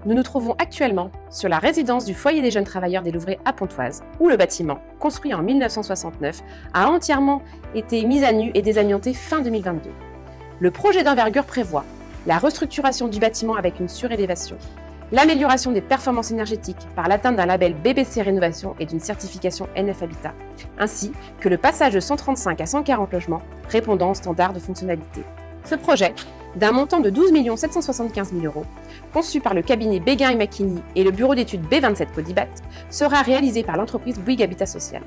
Nous nous trouvons actuellement sur la résidence du foyer des jeunes travailleurs des Louvrais à Pontoise, où le bâtiment, construit en 1969, a entièrement été mis à nu et désamianté fin 2022. Le projet d'envergure prévoit la restructuration du bâtiment avec une surélévation, l'amélioration des performances énergétiques par l'atteinte d'un label BBC Rénovation et d'une certification NF Habitat, ainsi que le passage de 135 à 140 logements répondant aux standards de fonctionnalité. Ce projet, d'un montant de 12 775 000 €, conçu par le cabinet Béguin et Macchini et le bureau d'études B27 Codibat, sera réalisé par l'entreprise Bouygues Habitat Social.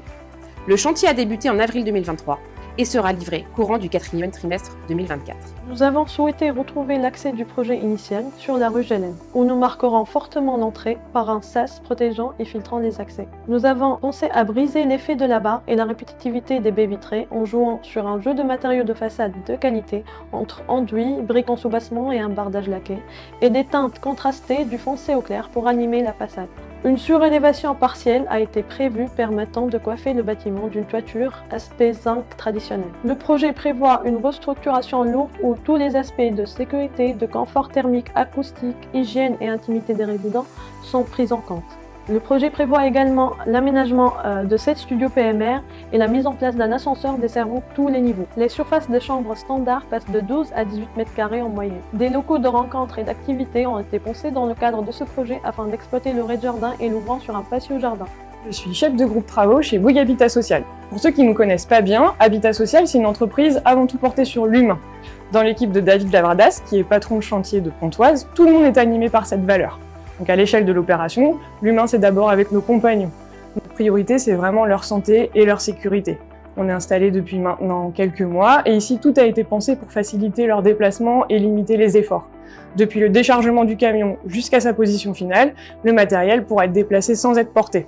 Le chantier a débuté en avril 2023 et sera livré courant du 4e trimestre 2024. Nous avons souhaité retrouver l'accès du projet initial sur la rue Gélène, où nous marquerons fortement l'entrée par un sas protégeant et filtrant les accès. Nous avons pensé à briser l'effet de la barre et la répétitivité des baies vitrées en jouant sur un jeu de matériaux de façade de qualité entre enduit, briques en soubassement et un bardage laqué, et des teintes contrastées du foncé au clair pour animer la façade. Une surélévation partielle a été prévue permettant de coiffer le bâtiment d'une toiture aspect zinc traditionnel. Le projet prévoit une restructuration lourde où tous les aspects de sécurité, de confort thermique, acoustique, hygiène et intimité des résidents sont pris en compte. Le projet prévoit également l'aménagement de 7 studios PMR et la mise en place d'un ascenseur desservant tous les niveaux. Les surfaces des chambres standards passent de 12 à 18 m² en moyenne. Des locaux de rencontres et d'activités ont été pensés dans le cadre de ce projet afin d'exploiter le rez-de-jardin et l'ouvrant sur un patio-jardin. Je suis chef de groupe travaux chez Bouygues Habitat Social. Pour ceux qui ne nous connaissent pas bien, Habitat Social, c'est une entreprise avant tout portée sur l'humain. Dans l'équipe de David Lavardas, qui est patron de chantier de Pontoise, tout le monde est animé par cette valeur. Donc à l'échelle de l'opération, l'humain c'est d'abord avec nos compagnons. Notre priorité c'est vraiment leur santé et leur sécurité. On est installé depuis maintenant quelques mois et ici tout a été pensé pour faciliter leur déplacement et limiter les efforts. Depuis le déchargement du camion jusqu'à sa position finale, le matériel pourra être déplacé sans être porté.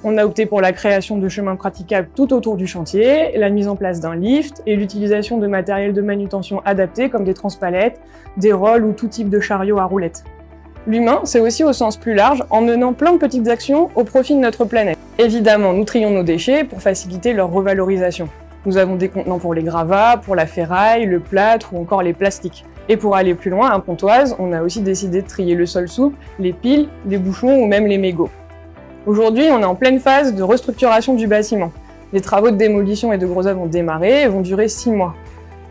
On a opté pour la création de chemins praticables tout autour du chantier, la mise en place d'un lift et l'utilisation de matériel de manutention adapté comme des transpalettes, des rôles ou tout type de chariot à roulettes. L'humain, c'est aussi au sens plus large, en menant plein de petites actions au profit de notre planète. Évidemment, nous trions nos déchets pour faciliter leur revalorisation. Nous avons des contenants pour les gravats, pour la ferraille, le plâtre ou encore les plastiques. Et pour aller plus loin, à Pontoise, on a aussi décidé de trier le sol souple, les piles, les bouchons ou même les mégots. Aujourd'hui, on est en pleine phase de restructuration du bâtiment. Les travaux de démolition et de gros œuvres ont démarré et vont durer 6 mois.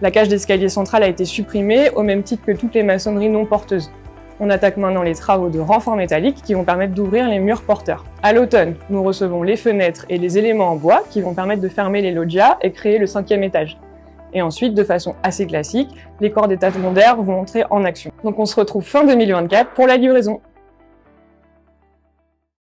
La cage d'escalier central a été supprimée au même titre que toutes les maçonneries non porteuses. On attaque maintenant les travaux de renfort métallique qui vont permettre d'ouvrir les murs porteurs. À l'automne, nous recevons les fenêtres et les éléments en bois qui vont permettre de fermer les loggias et créer le 5e étage. Et ensuite, de façon assez classique, les corps d'étatement d'air vont entrer en action. Donc on se retrouve fin 2024 pour la livraison.